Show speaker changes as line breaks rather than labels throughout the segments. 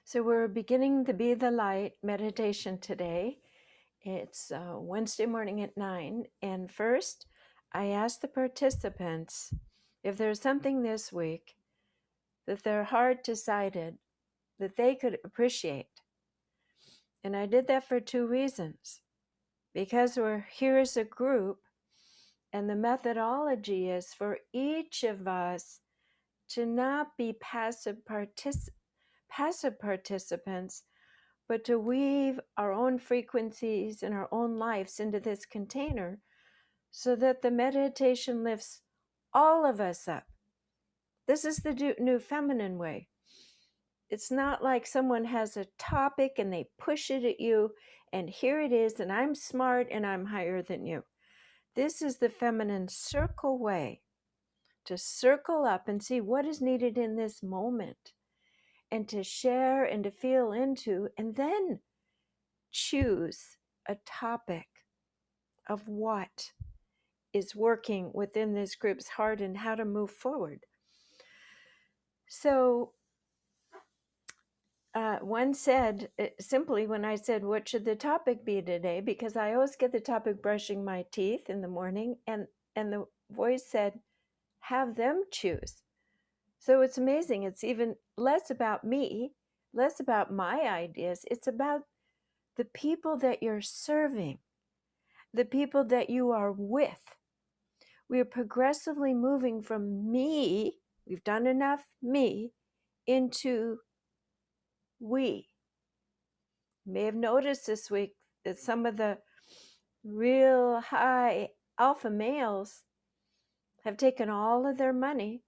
So we're beginning the Be the Light meditation today. It's Wednesday morning at 9. And first, I ask the participants if there's something this week that their heart decided that they could appreciate. And I did that for two reasons. Because we're here as a group, and the methodology is for each of us to not be passive participants, but to weave our own frequencies and our own lives into this container so that the meditation lifts all of us up. This is the new feminine way. It's not like someone has a topic and they push it at you, and here it is, and I'm smart and I'm higher than you. This is the feminine circle way, to circle up and see what is needed in this moment, and to share and to feel into, and then choose a topic of what is working within this group's heart and how to move forward. So one said, simply when I said, what should the topic be today? Because I always get the topic brushing my teeth in the morning, and the voice said, have them choose. So it's amazing. It's even less about me, less about my ideas. It's about the people that you're serving, the people that you are with. We are progressively moving from me, we've done enough me, into we. You may have noticed this week that some of the real high alpha males have taken all of their money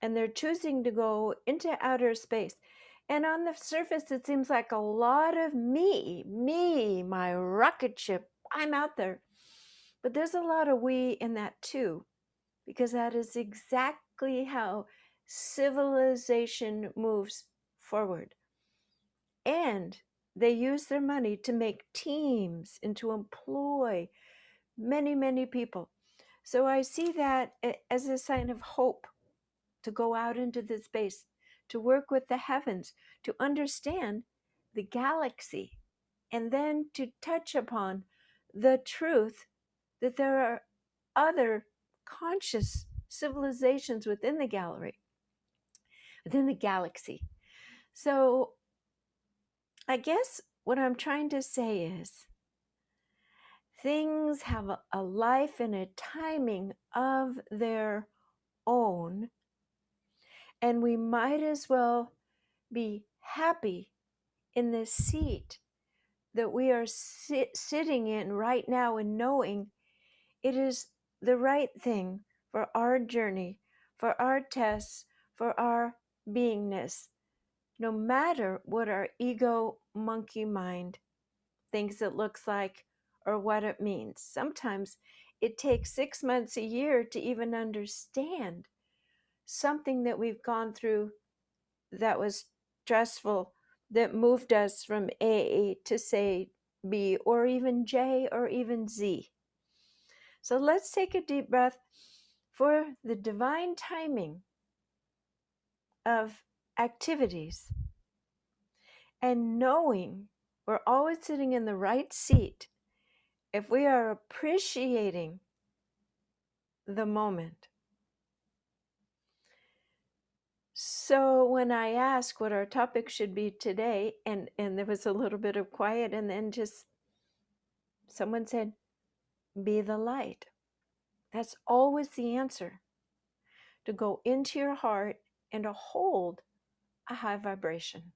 and they're choosing to go into outer space. And on the surface, it seems like a lot of me, my rocket ship, I'm out there. But there's a lot of we in that too, because that is exactly how civilization moves forward. And they use their money to make teams and to employ many, many people. So I see that as a sign of hope, to go out into the space, to work with the heavens, to understand the galaxy, and then to touch upon the truth that there are other conscious civilizations within the galaxy. So I guess what I'm trying to say is things have a life and a timing of their own, and we might as well be happy in the seat that we are sitting in right now, and knowing it is the right thing for our journey, for our tests, for our beingness, no matter what our ego monkey mind thinks it looks like or what it means. Sometimes it takes 6 months, a year to even understand something that we've gone through that was stressful, that moved us from A to, say, B, or even J, or even Z. So let's take a deep breath for the divine timing of activities, and knowing we're always sitting in the right seat if we are appreciating the moment. So when I asked what our topic should be today, and there was a little bit of quiet, and then just someone said, be the light. That's always the answer. To go into your heart and to hold a high vibration.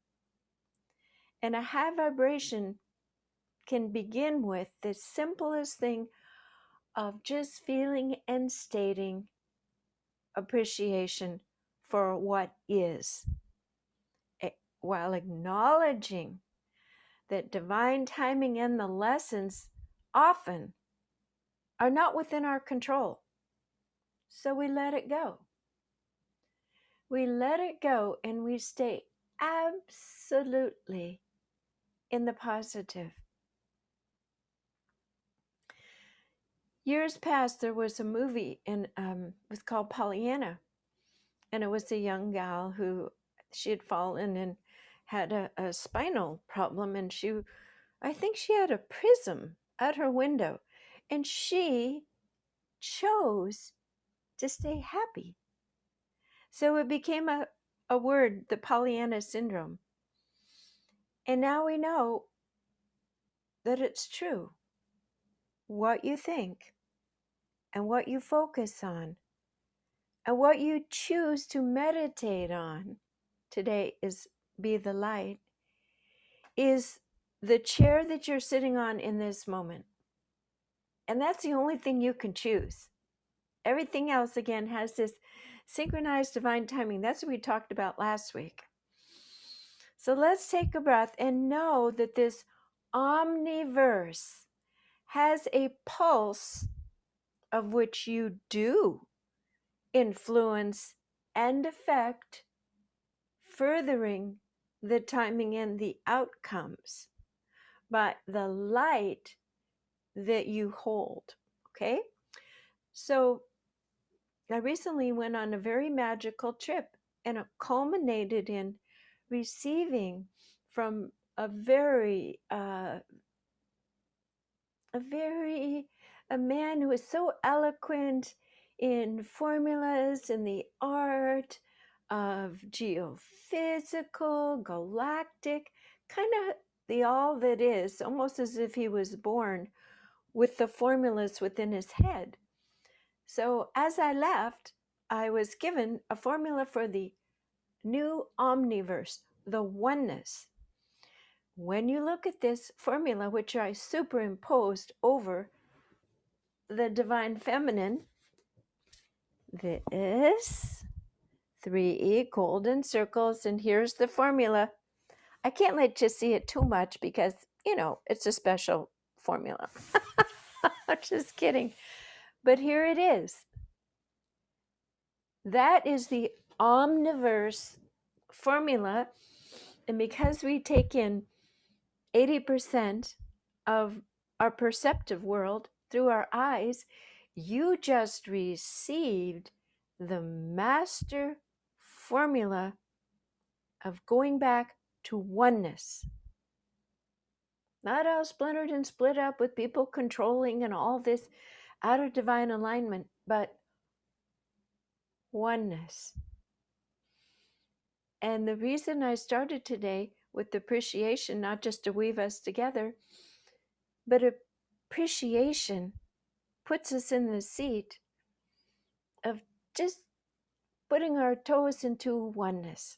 And a high vibration can begin with the simplest thing of just feeling and stating appreciation for what is, while acknowledging that divine timing and the lessons often are not within our control. So we let it go. We let it go, and we stay absolutely in the positive. Years past, there was a movie, and it was called Pollyanna. And it was a young gal who, she had fallen and had a spinal problem, and I think she had a prism at her window, and she chose to stay happy. So it became a word, the Pollyanna syndrome. And now we know that it's true. What you think and what you focus on and what you choose to meditate on today is be the light, is the chair that you're sitting on in this moment. And that's the only thing you can choose. Everything else, again, has this synchronized divine timing. That's what we talked about last week. So let's take a breath and know that this omniverse has a pulse of which you do influence and affect, furthering the timing and the outcomes by the light that you hold. Okay? So I recently went on a very magical trip, and it culminated in receiving from a very a man who is so eloquent in formulas in the art of geophysical, galactic, kind of the all that is, almost as if he was born with the formulas within his head. So as I left, I was given a formula for the new omniverse, the oneness. When you look at this formula, which I superimposed over the divine feminine, this 3 golden circles, and here's the formula. I can't let you see it too much because, it's a special formula. I'm just kidding. But here it is. That is the omniverse formula. And because we take in 80% of our perceptive world through our eyes, you just received the master formula of going back to oneness. Not all splintered and split up with people controlling and all this out of divine alignment, but oneness. And the reason I started today with appreciation, not just to weave us together, but appreciation puts us in the seat of just putting our toes into oneness.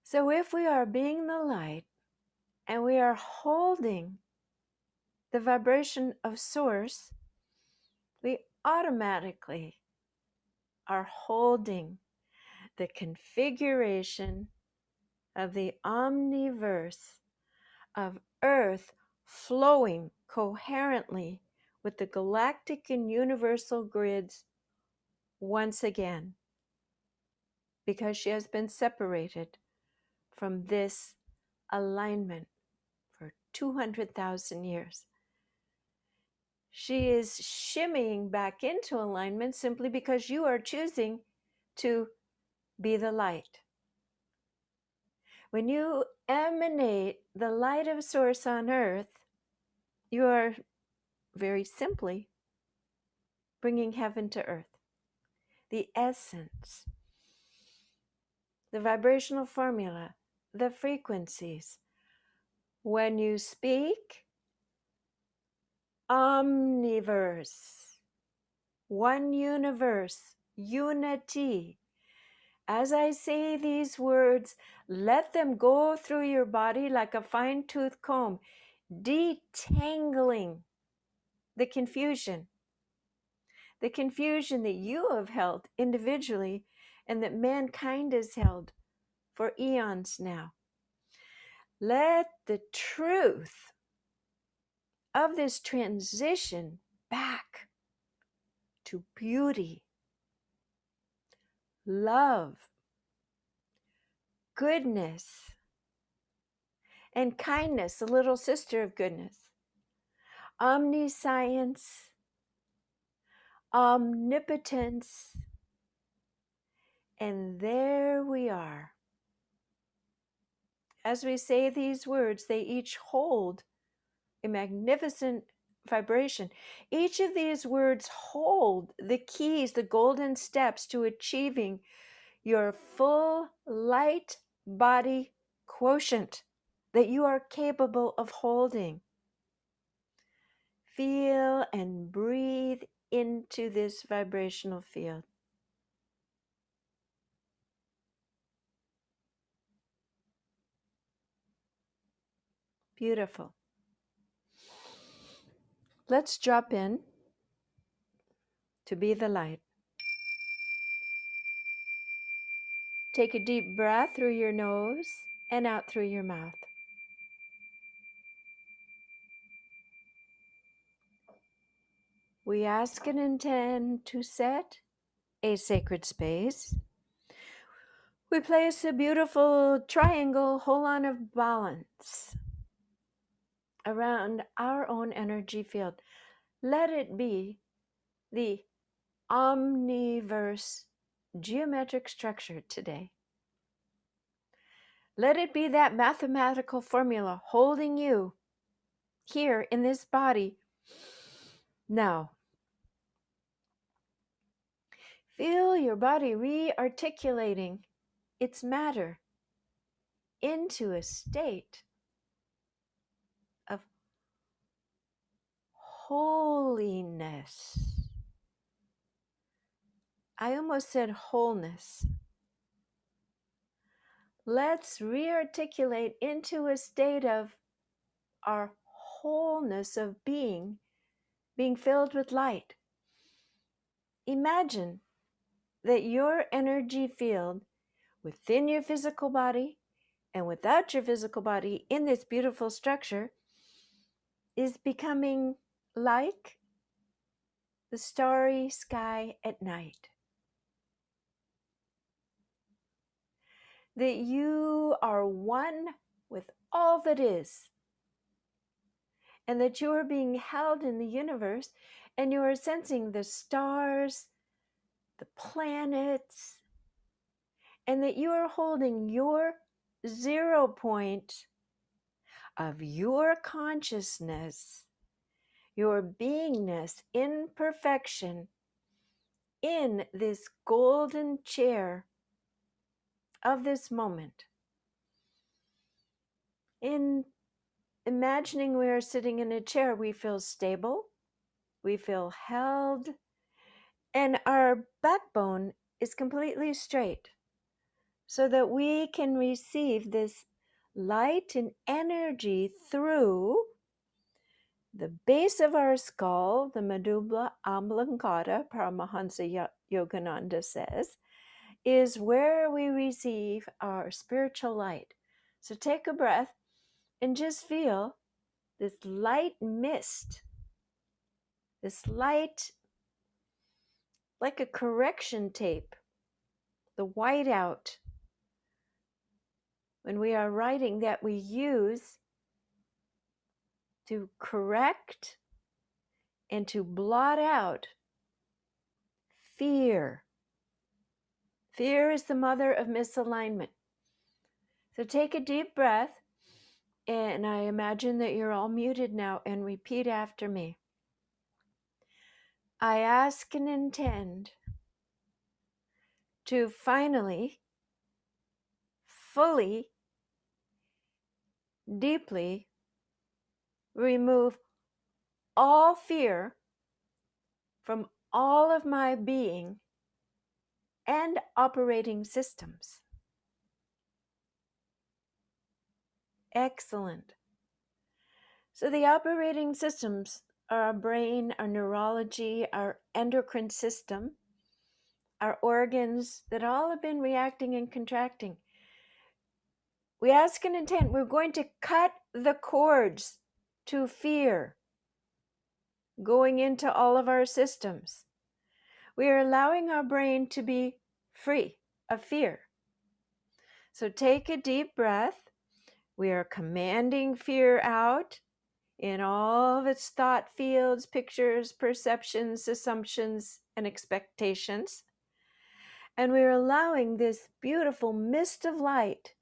So if we are being the light and we are holding the vibration of source, we automatically are holding the configuration of the omniverse of Earth flowing coherently with the galactic and universal grids once again, because she has been separated from this alignment for 200,000 years. She is shimmying back into alignment simply because you are choosing to be the light. When you emanate the light of source on earth, you are very simply bringing heaven to earth. The essence, the vibrational formula, the frequencies. When you speak, omniverse, one universe, unity. As I say these words, let them go through your body like a fine-tooth comb, detangling the confusion that you have held individually and that mankind has held for eons now. Let the truth of this transition back to beauty, love, goodness, and kindness, the little sister of goodness, omniscience, omnipotence, and there we are. As we say these words, they each hold a magnificent vibration. Each of these words hold the keys, the golden steps to achieving your full light body quotient that you are capable of holding. Feel and breathe into this vibrational field. Beautiful. Let's drop in to be the light. Take a deep breath through your nose and out through your mouth. We ask and intend to set a sacred space. We place a beautiful triangle holon of balance around our own energy field. Let it be the omniverse geometric structure today. Let it be that mathematical formula holding you here in this body now. Feel your body re-articulating its matter into a state of holiness. I almost said wholeness. Let's re-articulate into a state of our wholeness of being filled with light. Imagine that your energy field within your physical body and without your physical body in this beautiful structure is becoming like the starry sky at night. That you are one with all that is, and that you are being held in the universe, and you are sensing the stars, the planets, and that you are holding your 0 point of your consciousness, your beingness in perfection, in this golden chair of this moment. In imagining we are sitting in a chair, we feel stable, we feel held, and our backbone is completely straight so that we can receive this light and energy through the base of our skull, the medulla oblongata, Paramahansa Yogananda says, is where we receive our spiritual light. So take a breath and just feel this light mist, this light like a correction tape, the whiteout when we are writing that we use to correct and to blot out fear. Fear is the mother of misalignment. So take a deep breath, and I imagine that you're all muted now, and repeat after me. I ask and intend to finally, fully, deeply remove all fear from all of my being and operating systems. Excellent. So the operating systems are our brain, our neurology, our endocrine system, our organs that all have been reacting and contracting. We ask and intend, we're going to cut the cords to fear going into all of our systems. We are allowing our brain to be free of fear. So take a deep breath. We are commanding fear out in all of its thought fields, pictures, perceptions, assumptions, and expectations. And we're allowing this beautiful mist of light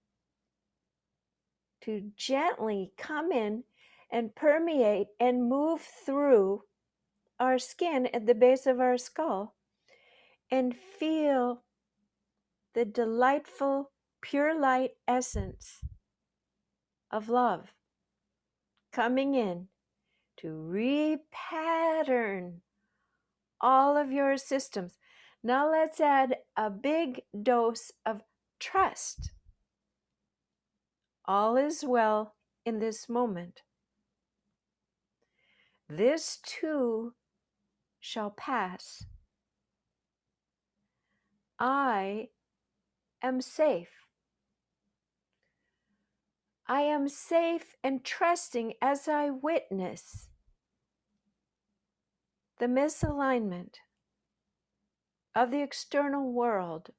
to gently come in and permeate and move through our skin at the base of our skull and feel the delightful, pure light essence of love coming in to repattern all of your systems. Now let's add a big dose of trust. All is well in this moment. This too shall pass. I am safe. I am safe and trusting as I witness the misalignment of the external world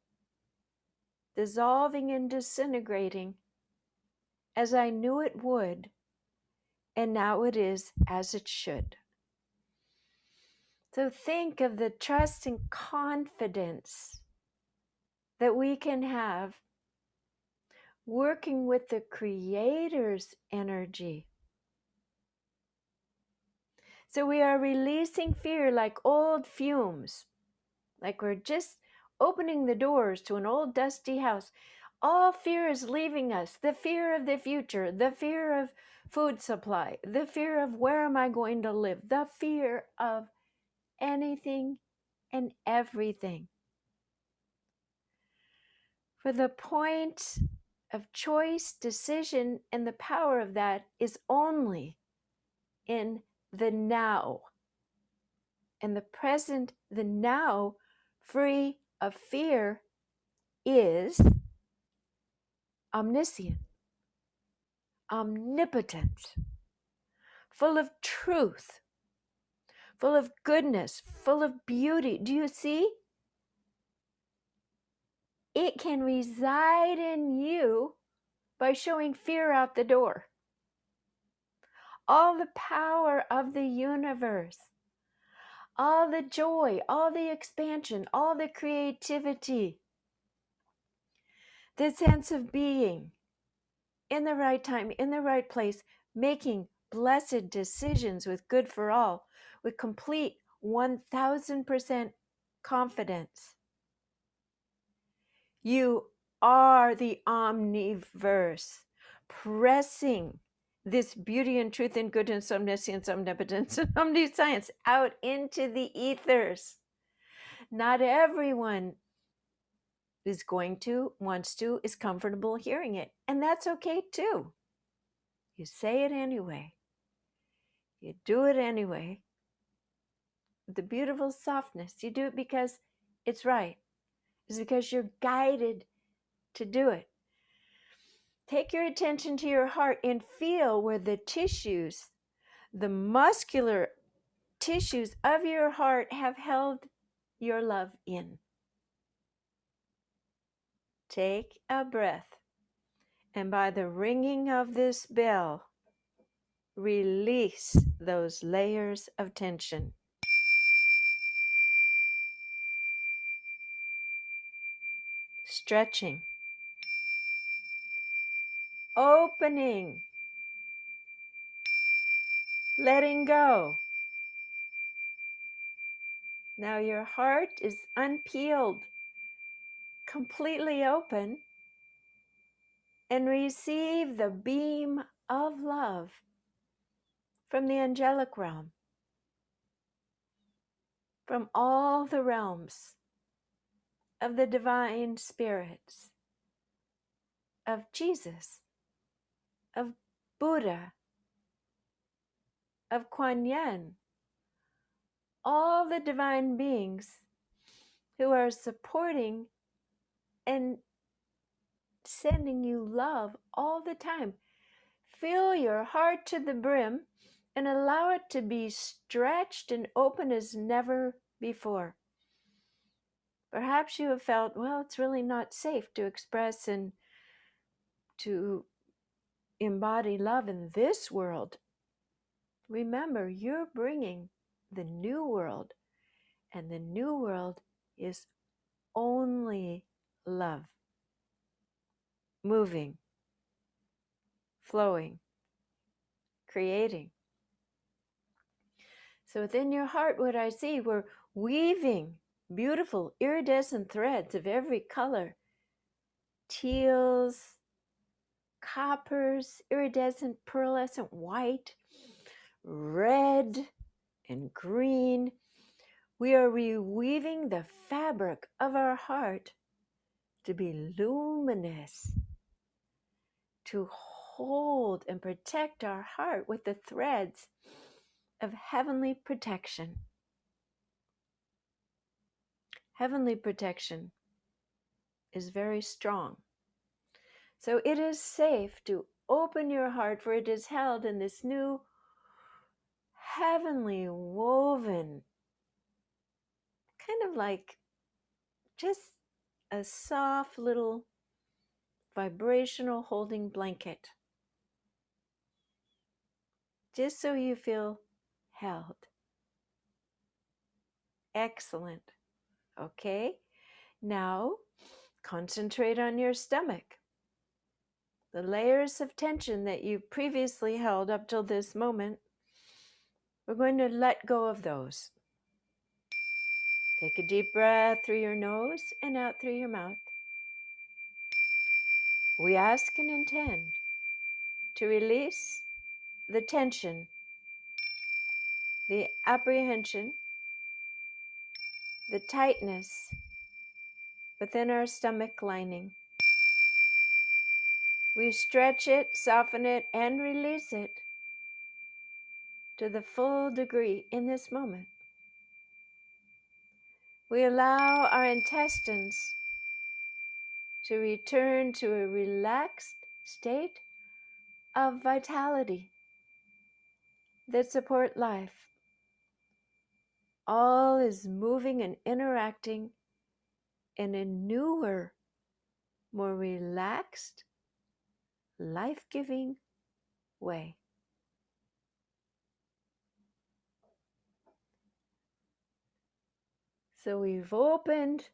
dissolving and disintegrating as I knew it would, and now it is as it should. So think of the trust and confidence that we can have working with the Creator's energy. So we are releasing fear like old fumes, like we're just opening the doors to an old dusty house. All fear is leaving us. The fear of the future, the fear of food supply, the fear of where am I going to live, the fear of anything and everything. For the point of choice, decision, and the power of that is only in the now. And the present, the now, free of fear, is omniscient, omnipotent, full of truth, full of goodness, full of beauty. Do you see? It can reside in you by showing fear out the door. All the power of the universe, all the joy, all the expansion, all the creativity, the sense of being in the right time, in the right place, making blessed decisions with good for all, with complete 1000% confidence. You are the omniverse, pressing this beauty and truth and goodness, omniscience, omnipotence, and omniscience out into the ethers. Not everyone is going to, wants to, is comfortable hearing it. And that's okay too. You say it anyway. You do it anyway. The beautiful softness. You do it because it's right. It's because you're guided to do it. Take your attention to your heart and feel where the tissues, the muscular tissues of your heart have held your love in. Take a breath, and by the ringing of this bell, release those layers of tension. Stretching, opening, letting go. Now your heart is unpeeled, completely open, and receive the beam of love from the angelic realm, from all the realms of the divine spirits, of Jesus, of Buddha, of Kuan Yin, all the divine beings who are supporting and sending you love all the time. Fill your heart to the brim and allow it to be stretched and open as never before. Perhaps you have felt, well, it's really not safe to express and to embody love in this world. Remember, you're bringing the new world, and the new world is only love. Moving, flowing, creating. So within your heart, what I see, we're weaving beautiful iridescent threads of every color, teals, coppers, iridescent, pearlescent white, red, and green. We are reweaving the fabric of our heart to be luminous, to hold and protect our heart with the threads of heavenly protection. Heavenly protection is very strong. So it is safe to open your heart, for it is held in this new heavenly woven, kind of like just a soft little vibrational holding blanket, just so you feel held. Excellent. Okay, now concentrate on your stomach. The layers of tension that you previously held up till this moment, we're going to let go of those. Take a deep breath through your nose and out through your mouth. We ask and intend to release the tension, the apprehension, the tightness within our stomach lining. We stretch it, soften it, and release it to the full degree in this moment. We allow our intestines to return to a relaxed state of vitality that support life. All is moving and interacting in a newer, more relaxed, life-giving way. So we've opened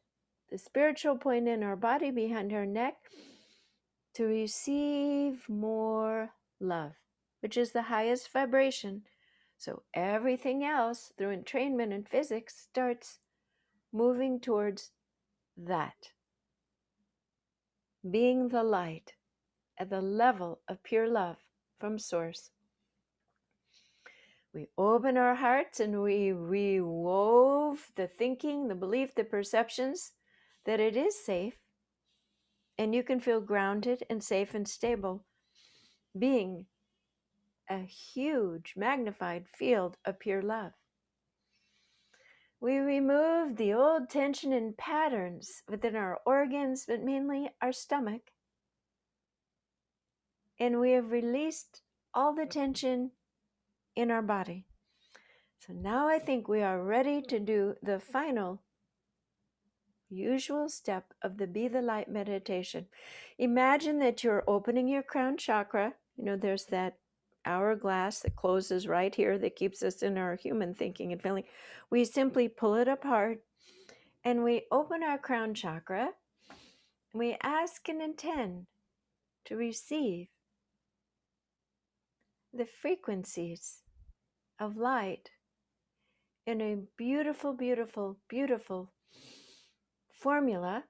the spiritual point in our body behind our neck to receive more love, which is the highest vibration. So everything else through entrainment in physics starts moving towards that. Being the light at the level of pure love from Source. We open our hearts and we rewove the thinking, the belief, the perceptions that it is safe and you can feel grounded and safe and stable, being a huge magnified field of pure love. We remove the old tension and patterns within our organs, but mainly our stomach. And we have released all the tension in our body. So now I think we are ready to do the final usual step of the Be the Light meditation. Imagine that you're opening your crown chakra. You know, there's that hourglass that closes right here that keeps us in our human thinking and feeling. We simply pull it apart and we open our crown chakra. We ask and intend to receive the frequencies of light in a beautiful, beautiful, beautiful formula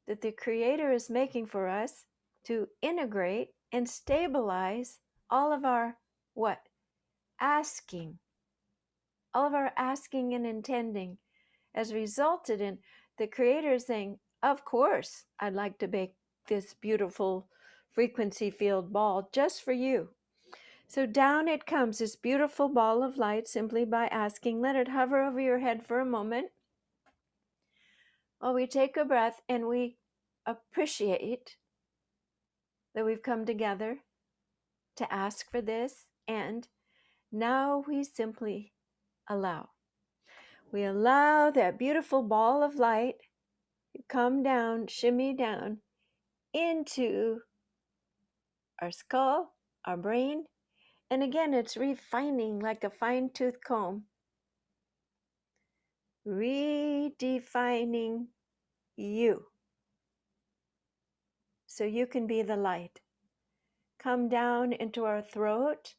that the Creator is making for us to integrate and stabilize all of our what? Asking. All of our asking and intending has resulted in the Creator saying, of course, I'd like to make this beautiful frequency field ball just for you. So down it comes, this beautiful ball of light, simply by asking. Let it hover over your head for a moment while we take a breath and we appreciate that we've come together to ask for this. And now we simply allow. We allow that beautiful ball of light to come down, shimmy down into our skull, our brain. And again, it's refining like a fine-tooth comb, redefining you so you can be the light come down into our throat.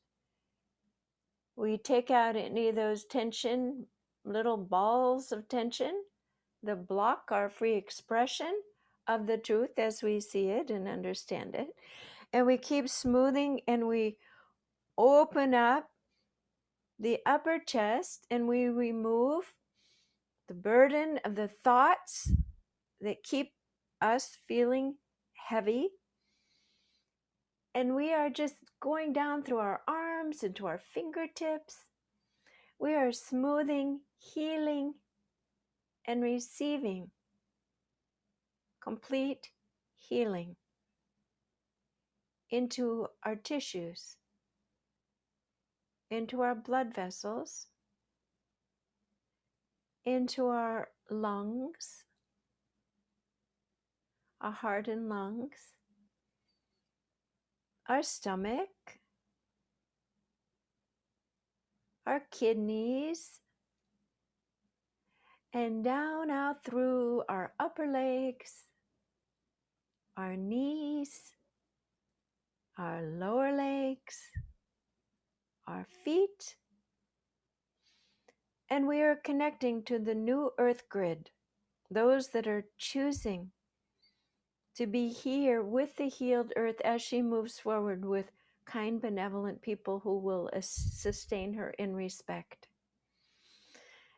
We take out any of those tension, little balls of tension that block our free expression of the truth as we see it and understand it. And we keep smoothing and we open up the upper chest and we remove the burden of the thoughts that keep us feeling heavy. And we are just going down through our arms into our fingertips. We are smoothing, healing, and receiving complete healing into our tissues, into our blood vessels, into our lungs, our heart and lungs, our stomach, our kidneys, and down out through our upper legs, our knees, our lower legs, our feet, and we are connecting to the new earth grid, those that are choosing to be here with the healed earth as she moves forward with kind, benevolent people who will sustain her in respect.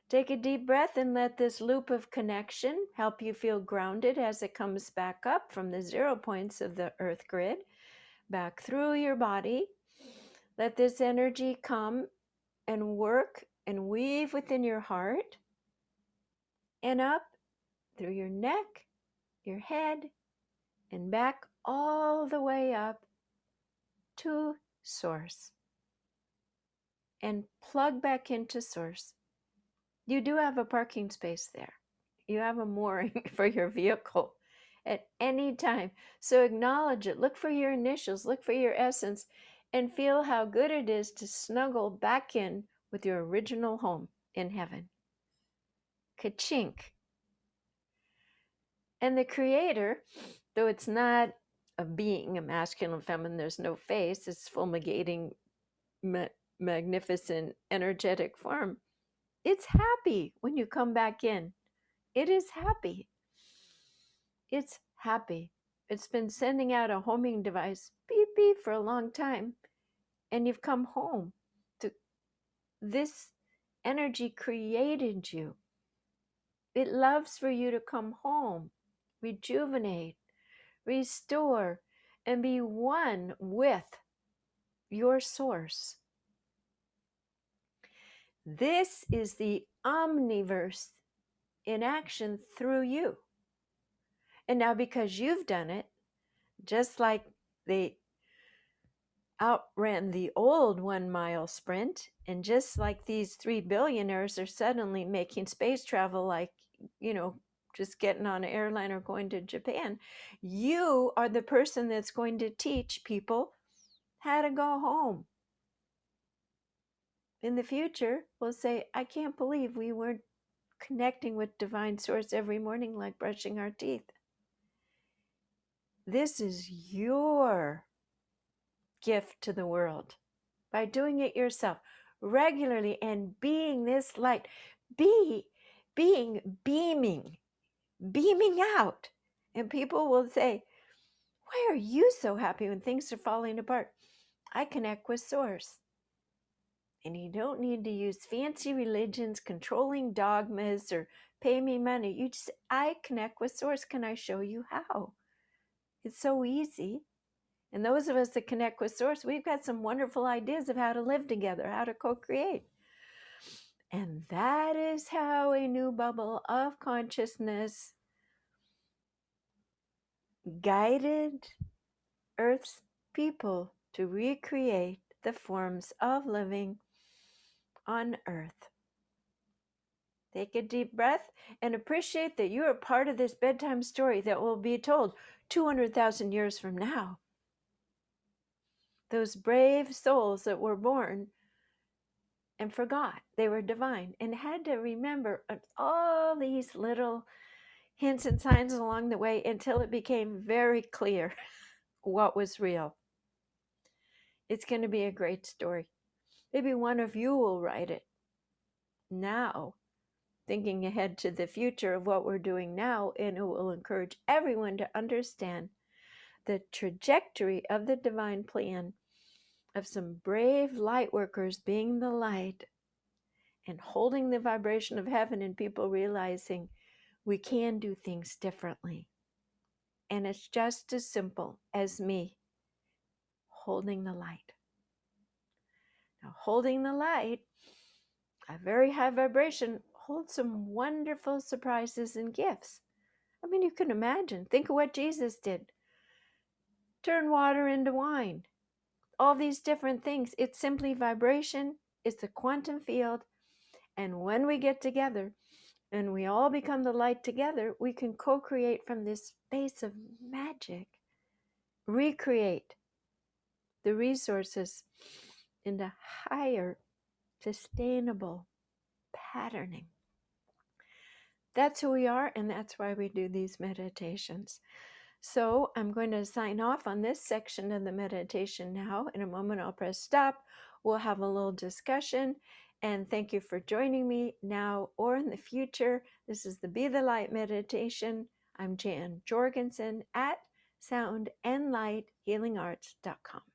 Take a deep breath and let this loop of connection help you feel grounded as it comes back up from the 0 points of the earth grid, back through your body. Let this energy come and work and weave within your heart and up through your neck, your head, and back all the way up to source. And plug back into source. You do have a parking space there. You have a mooring for your vehicle at any time. So acknowledge it. Look for your initials, look for your essence, and feel how good it is to snuggle back in with your original home in heaven. Ka-chink. And the Creator, though it's not a being, a masculine, feminine, there's no face, it's fulminating, magnificent, energetic form. It's happy when you come back in. It is happy. It's happy. It's been sending out a homing device, beep, beep, for a long time. And you've come home. This energy created you. It loves for you to come home, rejuvenate, restore, and be one with your source. This is the omniverse in action through you. And now because you've done it, just like they outran the old 1 mile sprint, and just like these 3 billionaires are suddenly making space travel like, just getting on an airline or going to Japan, you are the person that's going to teach people how to go home. In the future, we'll say, I can't believe we weren't connecting with divine source every morning like brushing our teeth. This is your gift to the world by doing it yourself regularly and being this light, beaming out. And people will say, why are you so happy when things are falling apart? I connect with source. And you don't need to use fancy religions, controlling dogmas, or pay me money. You just, I connect with source. Can I show you how? It's so easy. And those of us that connect with source, we've got some wonderful ideas of how to live together, how to co-create. And that is how a new bubble of consciousness guided Earth's people to recreate the forms of living on Earth. Take a deep breath and appreciate that you are part of this bedtime story that will be told 200,000 years from now. Those brave souls that were born and forgot they were divine and had to remember all these little hints and signs along the way until it became very clear what was real. It's going to be a great story. Maybe one of you will write it now, thinking ahead to the future of what we're doing now, and it will encourage everyone to understand the trajectory of the divine plan of some brave light workers being the light and holding the vibration of heaven, and people realizing we can do things differently. And it's just as simple as me holding the light. Now, holding the light, a very high vibration, holds some wonderful surprises and gifts. I mean, you can imagine. Think of what Jesus did. Turn water into wine. All these different things. It's simply vibration. It's a quantum field. And when we get together and we all become the light together, we can co-create from this space of magic. Recreate the resources into higher, sustainable patterning. That's who we are, and that's why we do these meditations. So I'm going to sign off on this section of the meditation now. In a moment, I'll press stop. We'll have a little discussion. And thank you for joining me now or in the future. This is the Be the Light meditation. I'm Jan Jorgensen at soundandlighthealingarts.com.